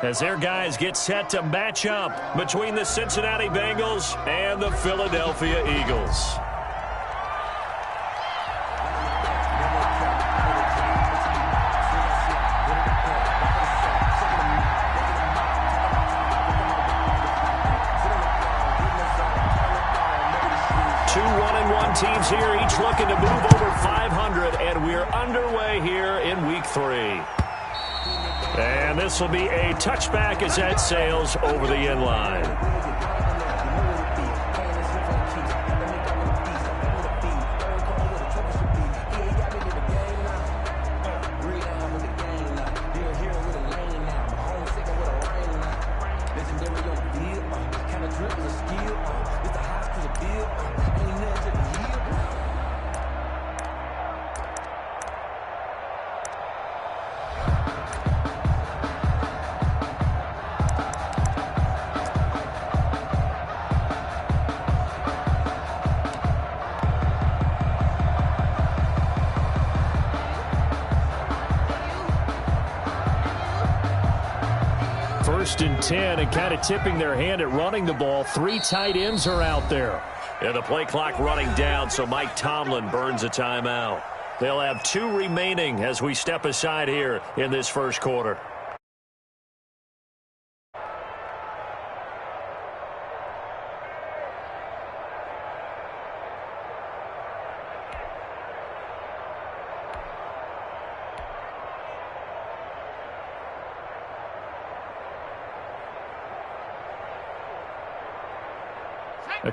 as their guys get set to match up between the Cincinnati Bengals and the Philadelphia Eagles. Two 1-1 teams here, each looking to move over 500, and we're underway here in Week 3. And this will be a touchback as that sails over the end line. First and 10, and kind of tipping their hand at running the ball. 3 tight ends are out there. And the play clock running down, so Mike Tomlin burns a timeout. They'll have 2 remaining as we step aside here in this first quarter.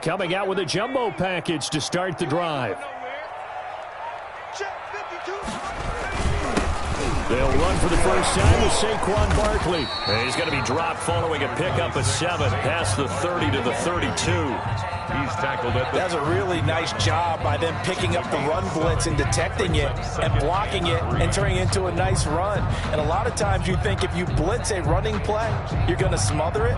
Coming out with a jumbo package to start the drive. They'll run for the first time with Saquon Barkley. And he's going to be dropped following a pickup of 7 past the 30 to the 32. He's tackled it. That's a really nice job by them picking up the run blitz and detecting it and blocking it and turning it into a nice run. And a lot of times you think if you blitz a running play, you're going to smother it.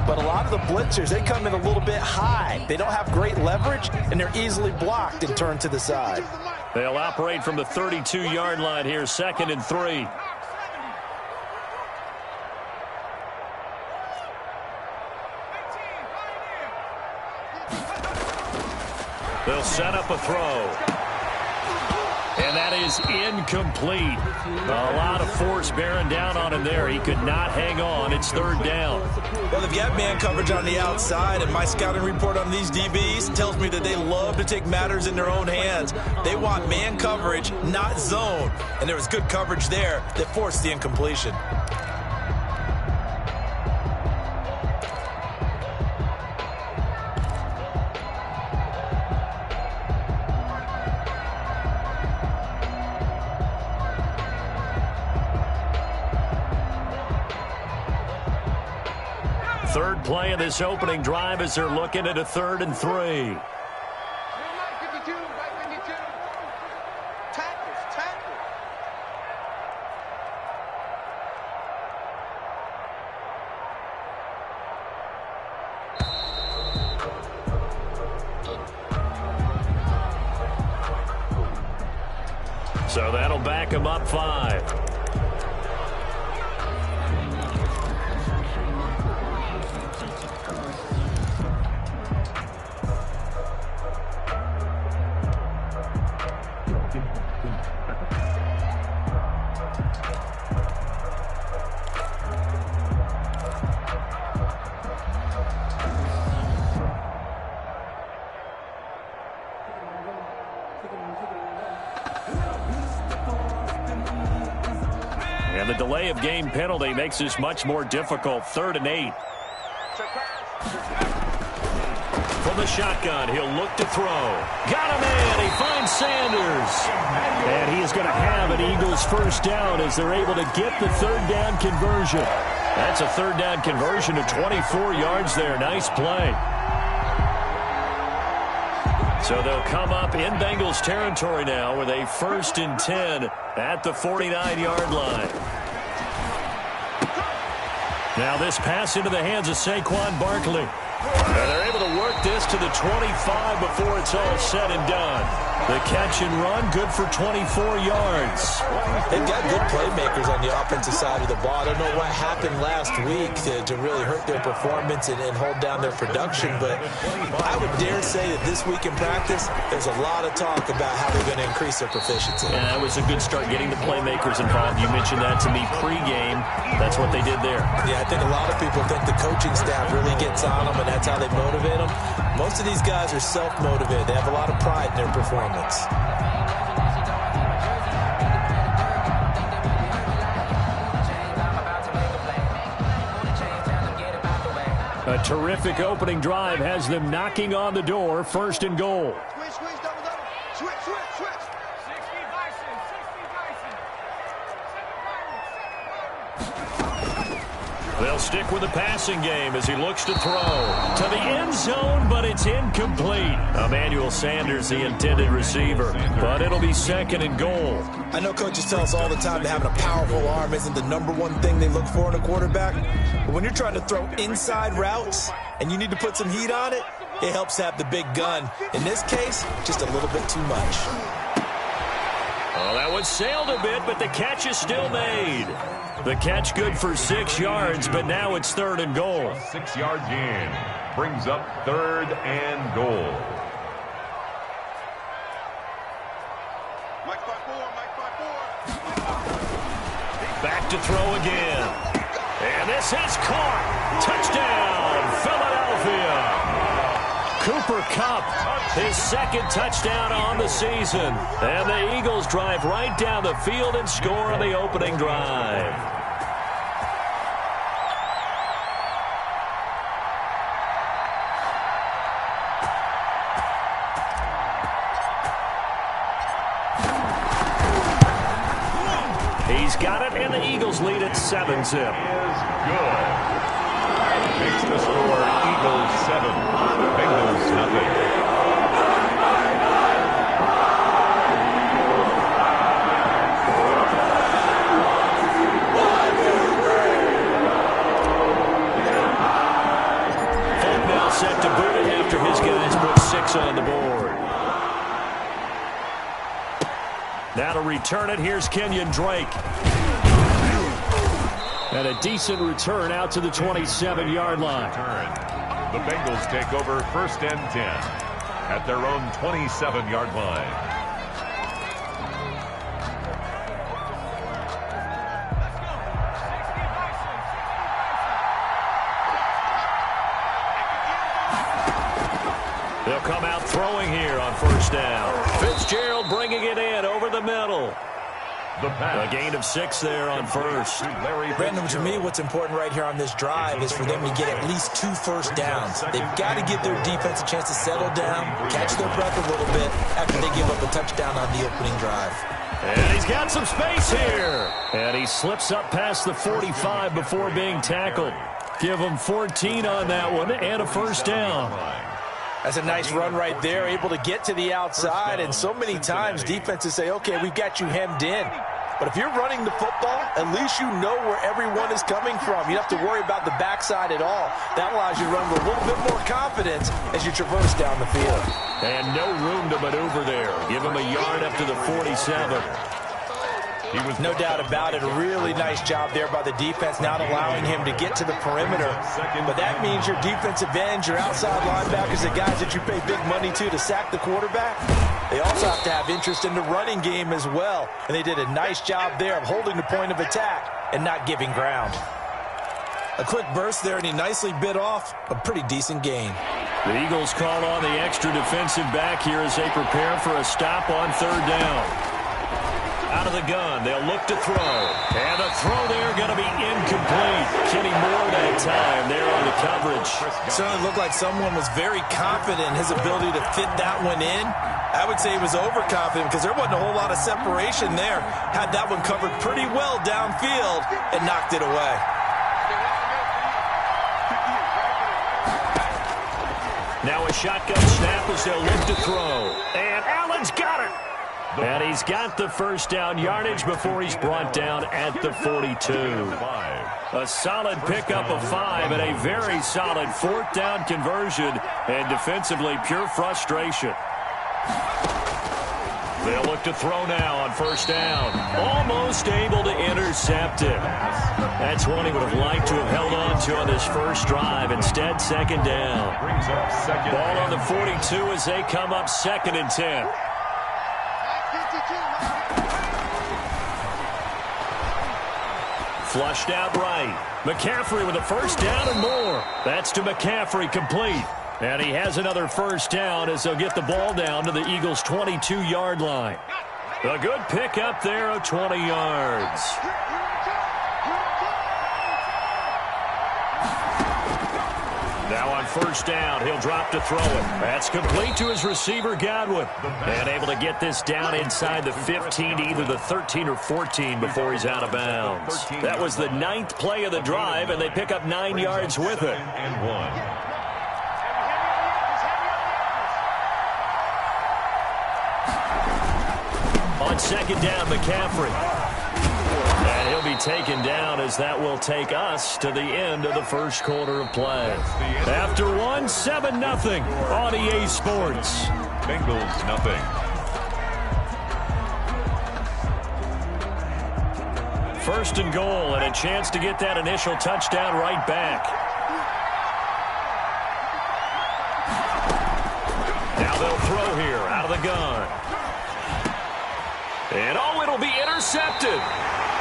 But a lot of the blitzers, they come in a little bit high. They don't have great leverage, and they're easily blocked and turned to the side. They'll operate from the 32-yard line here, 2nd and 3. They'll set up a throw. And that is incomplete. A lot of force bearing down on him there. He could not hang on. It's 3rd down. Well, they've got man coverage on the outside, and my scouting report on these DBs tells me that they love to take matters in their own hands. They want man coverage, not zone. And there was good coverage there that forced the incompletion. Third play of this opening drive as they're looking at a 3rd and 3. So that'll back him up 5. And the delay of game penalty makes this much more difficult. 3rd and 8. From the shotgun, he'll look to throw. Got him in. He finds Sanders. And he is going to have an Eagles first down as they're able to get the 3rd down conversion. That's a 3rd down conversion of 24 yards there. Nice play. So they'll come up in Bengals territory now with a 1st and 10 at the 49-yard line. Now this pass into the hands of Saquon Barkley. And they're able to work this to the 25 before it's all said and done. The catch and run, good for 24 yards. They've got good playmakers on the offensive side of the ball. I don't know what happened last week to really hurt their performance and hold down their production, but I would dare say that this week in practice, there's a lot of talk about how they're going to increase their proficiency. And that was a good start getting the playmakers involved. You mentioned that to me pregame. That's what they did there. Yeah, I think a lot of people think the coaching staff really gets on them, and that's how they motivate them. Most of these guys are self-motivated. They have a lot of pride in their performance. A terrific opening drive has them knocking on the door, first and goal. They'll stick with the passing game as he looks to throw to the end zone, but it's incomplete. Emmanuel Sanders, the intended receiver, but it'll be second and goal. I know coaches tell us all the time that having a powerful arm isn't the #1 thing they look for in a quarterback, but when you're trying to throw inside routes and you need to put some heat on it, it helps have the big gun. In this case, just a little bit too much. Well, that one sailed a bit, but the catch is still made. The catch good for 6 yards, but now it's third and goal. 6-yard gain brings up third and goal. Back to throw again. And this is caught. Touchdown, Philadelphia. Cooper Kupp, his second touchdown on the season. And the Eagles drive right down the field and score on the opening drive. He's got it, and the Eagles lead at 7-zip. Good. Makes the score Eagles 7, Bengals nothing. Folk now set to boot it after his guys put 6 on the board. Now to return it, here's Kenyon Drake. And a decent return out to the 27-yard line. The Bengals take over first and 10 at their own 27-yard line. They'll come out throwing here on first down. Fitzgerald bringing it in over the middle. A gain of 6 there on first. Brandon, to me, what's important right here on this drive is for them to get at least 2 first downs. They've got to give their defense a chance to settle down, catch their breath a little bit after they give up a touchdown on the opening drive. And he's got some space here. And he slips up past the 45 before being tackled. Give him 14 on that one and a first down. That's a nice run right there, able to get to the outside. And so many times defenses say, okay, we've got you hemmed in. But if you're running the football, at least you know where everyone is coming from. You don't have to worry about the backside at all. That allows you to run with a little bit more confidence as you traverse down the field. And no room to maneuver there. Give him a yard up to the 47. No doubt about it. A really nice job there by the defense, not allowing him to get to the perimeter. But that means your defensive ends, your outside linebackers, the guys that you pay big money to sack the quarterback, they also have to have interest in the running game as well. And they did a nice job there of holding the point of attack and not giving ground. A quick burst there, and he nicely bit off a pretty decent gain. The Eagles call on the extra defensive back here as they prepare for a stop on third down. Out of the gun, they'll look to throw. And the throw there going to be incomplete. Kenny Moore that time there on the coverage. Certainly looked like someone was very confident in his ability to fit that one in. I would say he was overconfident because there wasn't a whole lot of separation there. Had that one covered pretty well downfield and knocked it away. Now a shotgun snap as they'll look to throw. And Allen's got it. And he's got the first down yardage before he's brought down at the 42. A solid pickup of 5 and a very solid 4th down conversion, and defensively pure frustration. They'll look to throw now on first down. Almost able to intercept it. That's one he would have liked to have held on to on this first drive. Instead, second down. Ball on the 42 as they come up 2nd and 10. Flushed out right. McCaffrey with a first down and more. That's to McCaffrey, complete. And he has another first down as they'll get the ball down to the Eagles' 22-yard line. A good pickup there of 20 yards. Now on first down, he'll drop to throw it. That's complete to his receiver, Godwin. And able to get this down inside the 15, either the 13 or 14 before he's out of bounds. That was the 9th play of the drive, and they pick up 9 yards with it. On second down, McCaffrey. And he'll be taken down as that will take us to the end of the first quarter of play. After one, 7-0 on EA Sports. Bengals nothing. First and goal, and a chance to get that initial touchdown right back. Now they'll throw here out of the gun. And it'll be intercepted.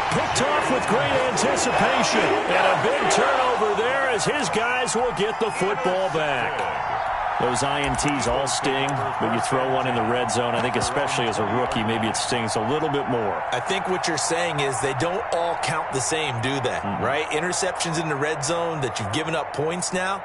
Picked off with great anticipation. And a big turnover there as his guys will get the football back. Those INTs all sting, but you throw one in the red zone, I think especially as a rookie, maybe it stings a little bit more. I think what you're saying is they don't all count the same, do they? Right? Interceptions in the red zone that you've given up points now,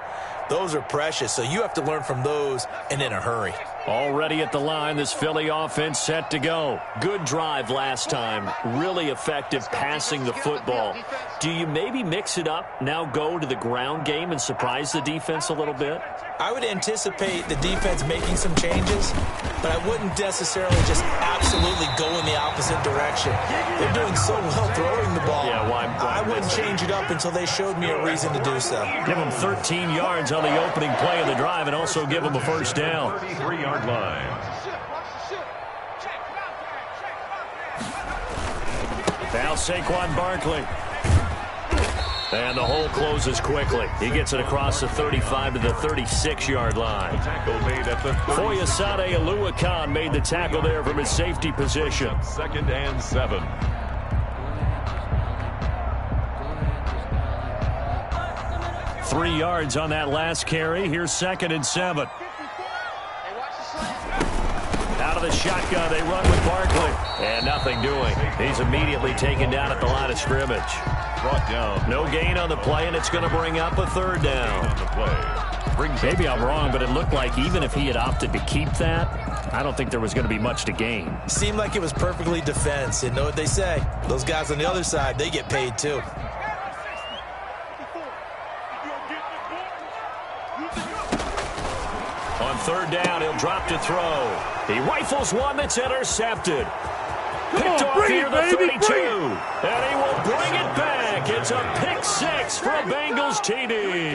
those are precious. So you have to learn from those and in a hurry. Already at the line, this Philly offense set to go. Good drive last time. Really effective passing the football. Do you maybe mix it up, now go to the ground game and surprise the defense a little bit? I would anticipate the defense making some changes, but I wouldn't necessarily just absolutely go in the opposite direction. They're doing so well throwing the ball. Yeah, why I wouldn't change it up until they showed me a reason to do so. Give them 13 yards on the opening play of the drive and also give them a first down. 33-yard line. Now Saquon Barkley. And the hole closes quickly. He gets it across the 35 to the 36-yard line. Tackle made at the Foyesade Oluwakan made the tackle there from his safety position. 2nd and 7. Three yards on that last carry. Here's 2nd and 7. Out of the shotgun, they run with Barkley. And nothing doing. He's immediately taken down at the line of scrimmage. Brought down. No gain on the play, and it's going to bring up a 3rd down. On the play. Maybe I'm wrong, but it looked like even if he had opted to keep that, I don't think there was going to be much to gain. Seemed like it was perfectly defense. And know what they say? Those guys on the other side, they get paid too. On 3rd down, he'll drop to throw. He rifles one that's intercepted. Picked off here, the 32. And he will bring it back. It's a pick 6 for a Bengals TD.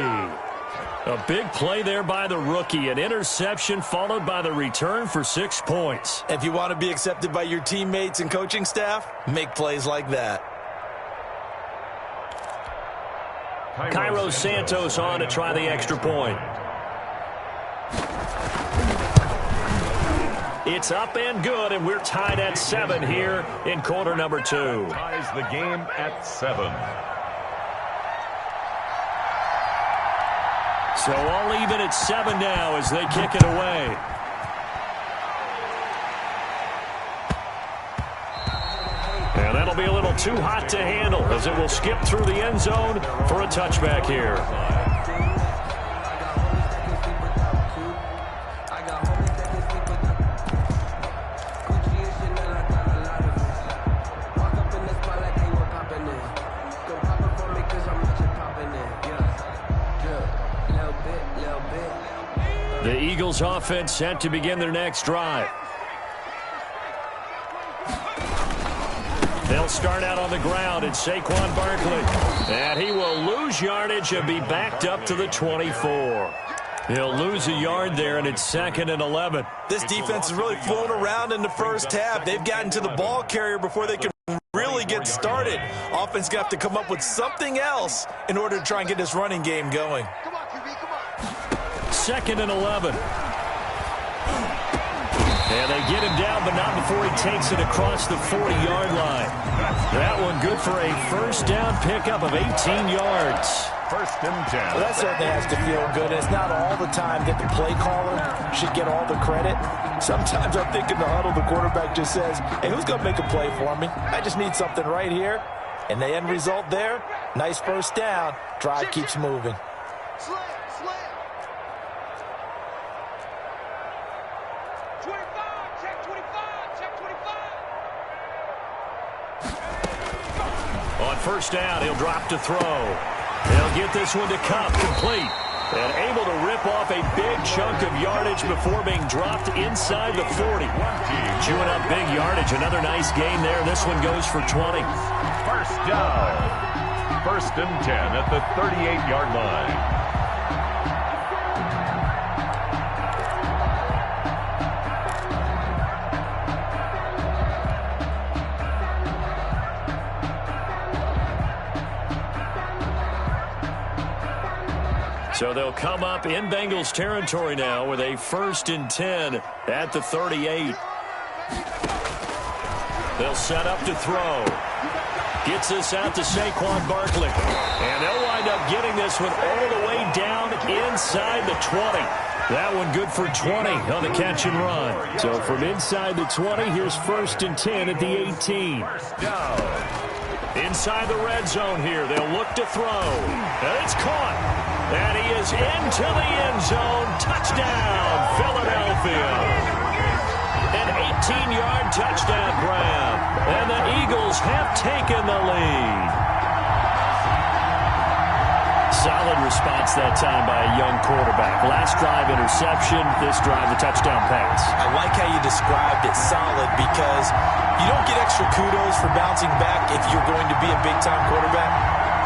A big play there by the rookie. An interception followed by the return for 6 points. If you want to be accepted by your teammates and coaching staff, make plays like that. Cairo Santos on to try the extra point. It's up and good, and we're tied at 7 here in quarter number 2. Ties the game at 7. So all even at 7 now as they kick it away. And that'll be a little too hot to handle as it will skip through the end zone for a touchback here. The Eagles offense set to begin their next drive. They'll start out on the ground. It's Saquon Barkley. And he will lose yardage and be backed up to the 24. He'll lose a yard there, and it's 2nd and 11. This defense has really flown around in the first half. They've gotten to the ball carrier before they can really get started. Offense got to come up with something else in order to try and get this running game going. 2nd and 11. And they get him down, but not before he takes it across the 40-yard line. That one good for a first down pickup of 18 yards. 1st and 10. Well, that certainly has to feel good. It's not all the time that the play caller should get all the credit. Sometimes I think in the huddle, the quarterback just says, hey, who's going to make a play for me? I just need something right here. And the end result there, nice first down. Drive keeps moving. On first down, he'll drop to throw. They'll get this one to Cup, complete. And able to rip off a big chunk of yardage before being dropped inside the 40. Chewing up big yardage. Another nice gain there. This one goes for 20. First down. 1st and 10 at the 38-yard line. So they'll come up in Bengals territory now with a 1st and 10 at the 38. They'll set up to throw. Gets this out to Saquon Barkley. And they'll wind up getting this one all the way down inside the 20. That one good for 20 on the catch and run. So from inside the 20, here's 1st and 10 at the 18. Inside the red zone here. They'll look to throw. And it's caught. And he is into the end zone. Touchdown, Philadelphia. An 18-yard touchdown grab. And the Eagles have taken the lead. Solid response that time by a young quarterback. Last drive interception, this drive the touchdown pass. I like how you described it, solid, because you don't get extra kudos for bouncing back if you're going to be a big-time quarterback.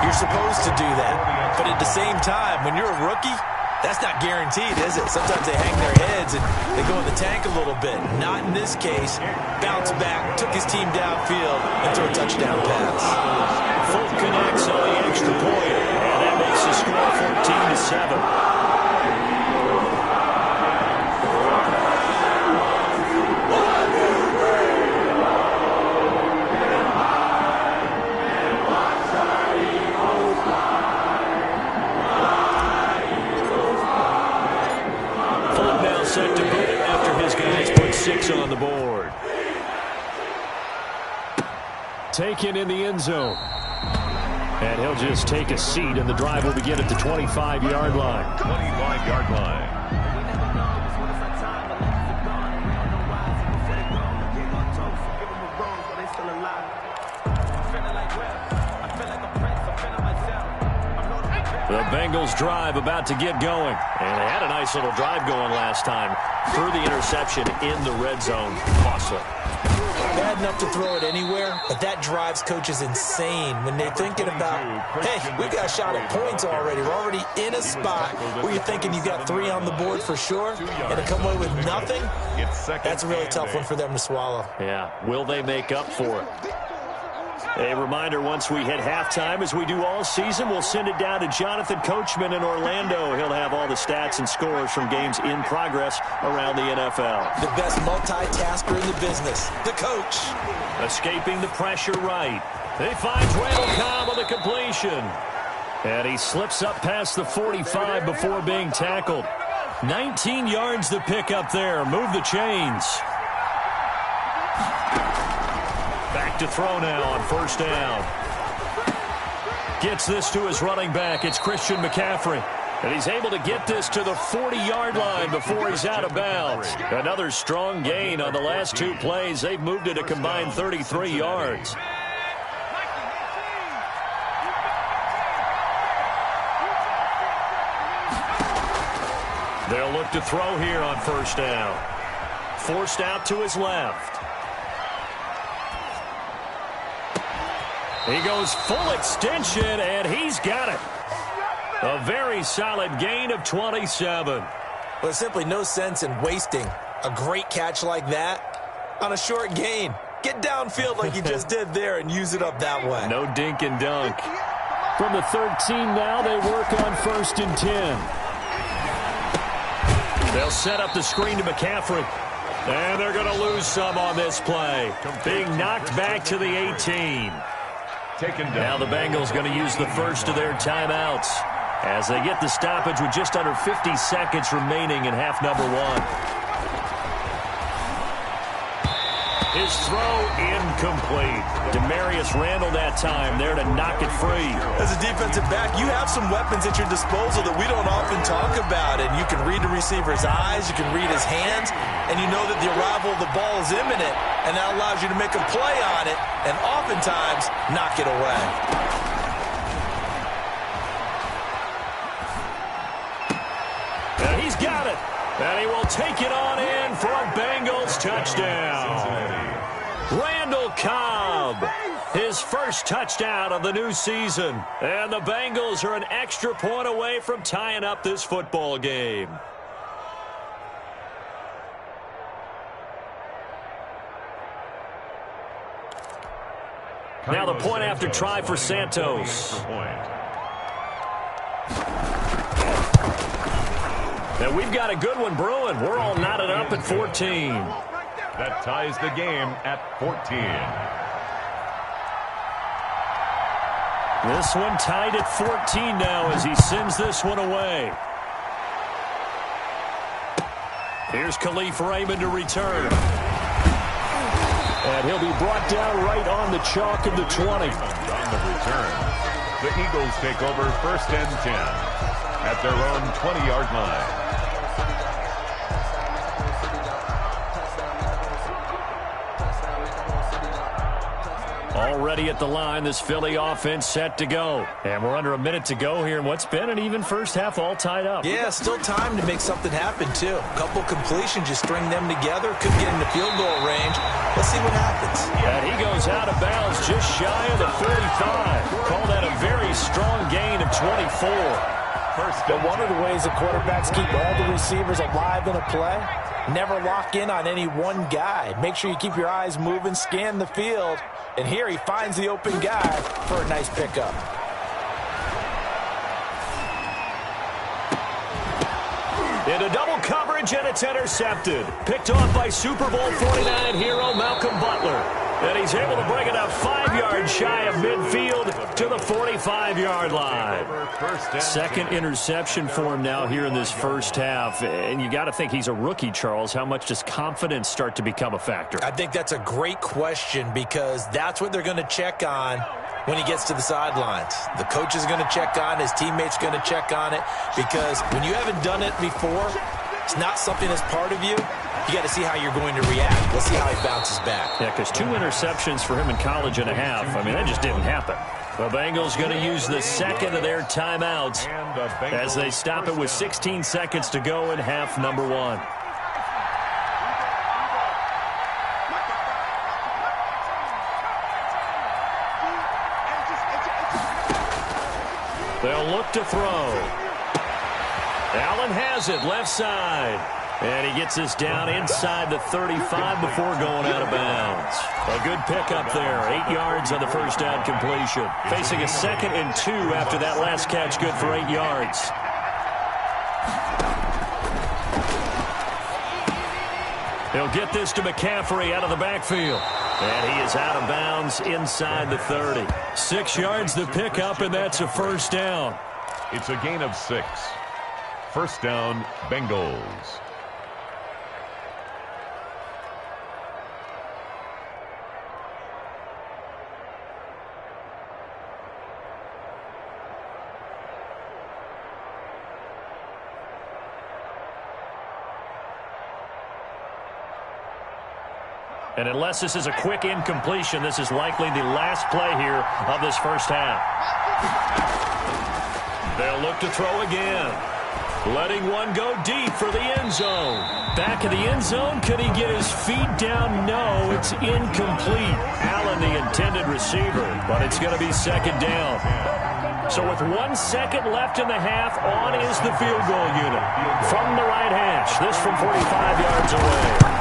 You're supposed to do that. But at the same time, when you're a rookie, that's not guaranteed, is it? Sometimes they hang their heads and they go in the tank a little bit. Not in this case. Bounced back, took his team downfield, and threw a touchdown pass. Fulton connects on the extra point, and that makes the score 14-7. Set to boot after his guys put 6 on the board. Taken in the end zone. And he'll just take a seat, and the drive will begin at the 25-yard line. 25-yard line. The Bengals drive about to get going. And they had a nice little drive going last time. Threw the interception in the red zone. Costly. Bad enough to throw it anywhere, but that drives coaches insane when they're thinking about, hey, we got a shot at points already. We're already in a spot where you're thinking you got 3 on the board for sure, and to come away with nothing, that's a really tough one for them to swallow. Yeah, will they make up for it? A reminder, once we hit halftime, as we do all season, we'll send it down to Jonathan Coachman in Orlando. He'll have all the stats and scores from games in progress around the NFL. The best multitasker in the business, the coach. Escaping the pressure right. He finds Randall Cobb on the completion. And he slips up past the 45 before being tackled. 19 yards to pick up there. Move the chains. Back to throw now on first down. Gets this to his running back. It's Christian McCaffrey. And he's able to get this to the 40-yard line before he's out of bounds. Another strong gain on the last 2 plays. They've moved it a combined 33 yards. They'll look to throw here on first down. Forced out to his left. He goes full extension, and he's got it. A very solid gain of 27. Well, there's simply no sense in wasting a great catch like that on a short gain. Get downfield like you just did there and use it up that way. No dink and dunk. From the 13 now, they work on 1st and 10. They'll set up the screen to McCaffrey. And they're going to lose some on this play. Being knocked back to the 18. Taken down. Now the Bengals going to use the first of their timeouts as they get the stoppage with just under 50 seconds remaining in half number 1. His throw incomplete. Demarius Randall that time there to knock it free. As a defensive back, you have some weapons at your disposal that we don't often talk about. And you can read the receiver's eyes, you can read his hands, and you know that the arrival of the ball is imminent. And that allows you to make a play on it and oftentimes knock it away. And he's got it. And he will take it on in for a Bengals touchdown. Randall Cobb, his first touchdown of the new season. And the Bengals are an extra point away from tying up this football game. Now the point after try for Santos. And we've got a good one brewing. We're all knotted up at 14. That ties the game at 14. This one tied at 14 now as he sends this one away. Here's Khalif Raymond to return. And he'll be brought down right on the chalk of the 20. On the return, the Eagles take over 1st and 10 at their own 20-yard line. Already at the line, this Philly offense set to go. And we're under a minute to go here in what's been an even first half, all tied up. Yeah, still time to make something happen, too. A couple completions, you string them together, could get into field goal range. Let's see what happens. And he goes out of bounds just shy of the 45. Call that a very strong gain of 24. But one of the ways that quarterbacks keep all the receivers alive in a play, never lock in on any one guy. Make sure you keep your eyes moving, scan the field. And here he finds the open guy for a nice pickup. Into double coverage, and it's intercepted. Picked off by Super Bowl 49 hero Malcolm Butler. And he's able to bring it up 5 yards shy of midfield to the 45-yard line. Second interception for him now here in this first half. And you got to think he's a rookie, Charles. How much does confidence start to become a factor? I think that's a great question because that's what they're going to check on when he gets to the sidelines. The coach is going to check on, his teammates going to check on it, because when you haven't done it before, it's not something that's part of you. You got to see how you're going to react. Let's see how he bounces back. Yeah, because 2 interceptions for him in college and a half. I mean, that just didn't happen. The Bengals going to use the second of their timeouts as they stop it with 16 seconds to go in half number 1. They'll look to throw. Allen has it, left side. And he gets this down inside the 35 before going out of bounds. A good pickup there. 8 yards on the first down completion. Facing a 2nd and 2 after that last catch, good for 8 yards. He'll get this to McCaffrey out of the backfield. And he is out of bounds inside the 30. 6 yards the pickup, and that's a first down. It's a gain of 6. First down, Bengals. And unless this is a quick incompletion, this is likely the last play here of this first half. They'll look to throw again. letting one go deep for the end zone. Back in the end zone, could he get his feet down? No, it's incomplete. Allen, the intended receiver, but it's going to be second down. So with 1 second left in the half, on is the field goal unit. From the right hash, this from 45 yards away.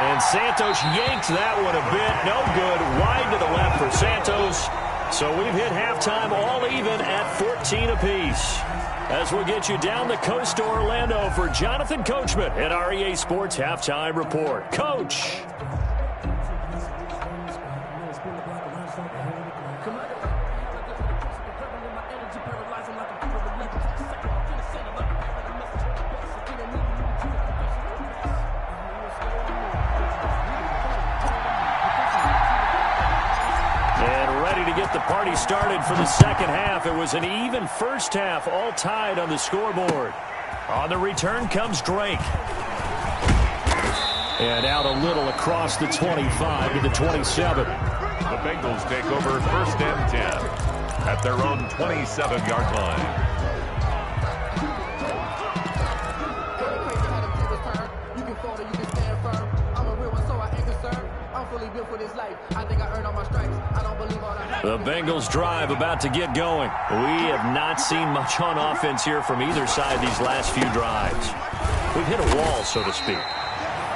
And Santos yanked that one a bit. No good. Wide to the left for Santos. So we've hit halftime all even at 14 apiece. As we'll get you down the coast to Orlando for Jonathan Coachman at our EA Sports Halftime Report. Coach. The party started for the second half. It was an even first half, all tied on the scoreboard. On the return comes Drake. And out a little across the 25 to the 27. The Bengals take over first and 10 at their own 27-yard line. The Bengals drive about to get going. We have not seen much on offense here from either side these last few drives. We've hit a wall, so to speak.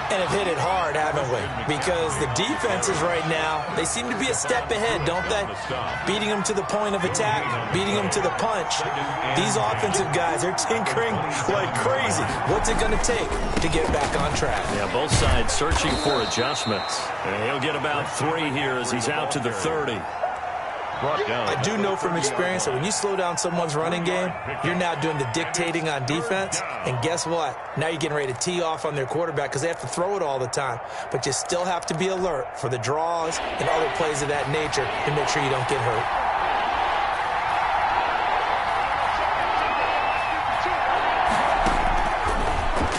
And have hit it hard, haven't we? Because the defenses right now, they seem to be a step ahead, don't they? Beating them to the point of attack, beating them to the punch. These offensive guys are tinkering like crazy. What's it going to take to get back on track? Yeah, both sides searching for adjustments. And he'll get about 3 here as he's out to the 30. I do know from experience that when you slow down someone's running game, you're now doing the dictating on defense. And guess what? Now you're getting ready to tee off on their quarterback because they have to throw it all the time. But you still have to be alert for the draws and other plays of that nature to make sure you don't get hurt.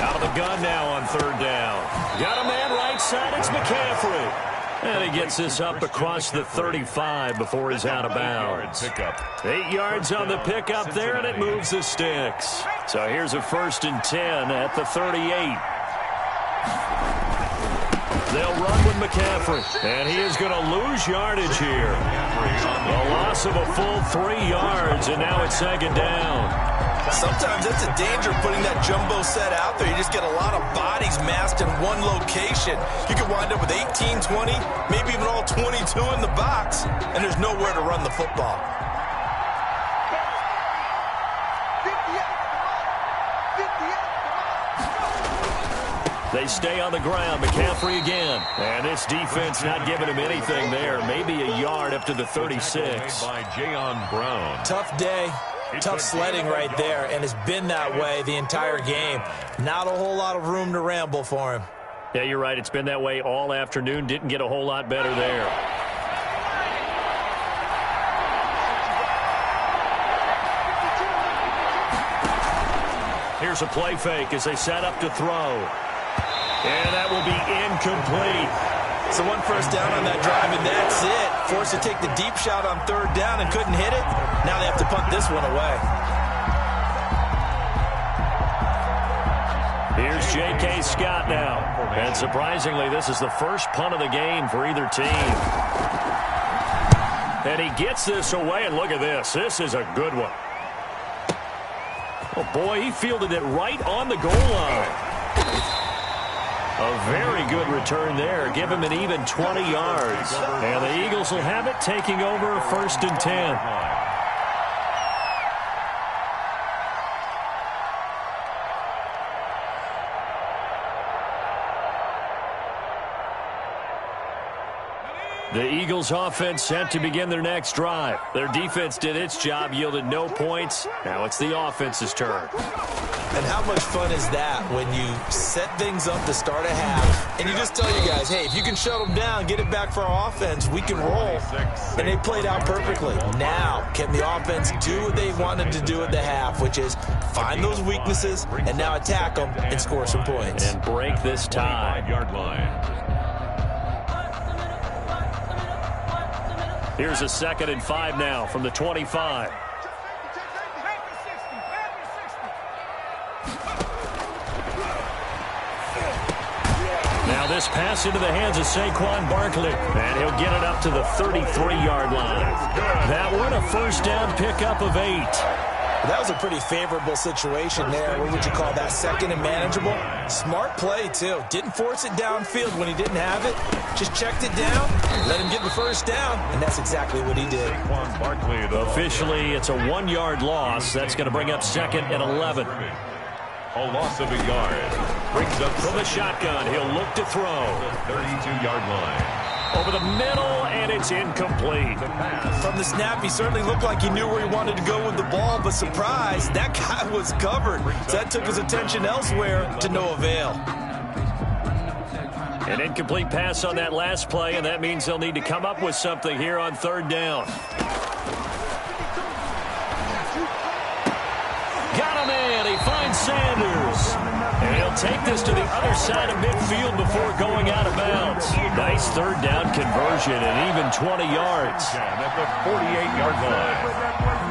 Out of the gun now on third down. Got a man right side. It's McCaffrey. And he gets this up across the 35 before he's out of bounds. 8 yards on the pickup there, and it moves the sticks. So here's a 1st and 10 at the 38. They'll run with McCaffrey, and he is going to lose yardage here. A loss of a full 3 yards, and now it's second down. Sometimes that's a danger putting that jumbo set out there. You just get a lot of bodies massed in one location. You could wind up with 18, 20, maybe even all 22 in the box, and there's nowhere to run the football. They stay on the ground. McCaffrey again. And this defense not giving him anything there. Maybe a yard up to the 36. By Jayon Brown. Tough day. Tough sledding right there, and it's been that way the entire game. Not a whole lot of room to ramble for him. Yeah, you're right. It's been that way all afternoon. Didn't get a whole lot better there. Here's a play fake as they set up to throw. And that will be incomplete. So 1 first down on that drive, and that's it. Forced to take the deep shot on third down and couldn't hit it. Now they have to punt this one away. Here's J.K. Scott now. And surprisingly, this is the first punt of the game for either team. And he gets this away, and look at this. This is a good one. Oh, boy, he fielded it right on the goal line. A very good return there. Give him an even 20 yards. And the Eagles will have it, taking over a 1st and 10. The Eagles offense set to begin their next drive. Their defense did its job, yielded no points. Now it's the offense's turn. And how much fun is that when you set things up to start a half and you just tell you guys, hey, if you can shut them down, get it back for our offense, we can roll. And they played out perfectly. Now, can the offense do what they wanted to do at the half, which is find those weaknesses and now attack them and score some points. And break this tie. 25-yard line. Here's a 2nd and 5 now from the 25. Now this pass into the hands of Saquon Barkley, and he'll get it up to the 33-yard line. That one a first down pickup of 8. That was a pretty favorable situation there. What would you call that? Second and manageable? Smart play, too. Didn't force it downfield when he didn't have it. Just checked it down, let him get the first down, and that's exactly what he did. Officially, it's a 1-yard loss. That's going to bring up second and 11. A loss of a yard. Brings up from the shotgun. He'll look to throw. 32-yard line. Over the middle, and it's incomplete. From the snap, he certainly looked like he knew where he wanted to go with the ball, but surprise, that guy was covered. So that took his attention elsewhere to no avail. An incomplete pass on that last play, and that means they'll need to come up with something here on third down. Got him in. He finds Sanders. And he'll take this to the other side of midfield before going out of bounds. Nice third down conversion and even 20 yards. At the 48-yard line.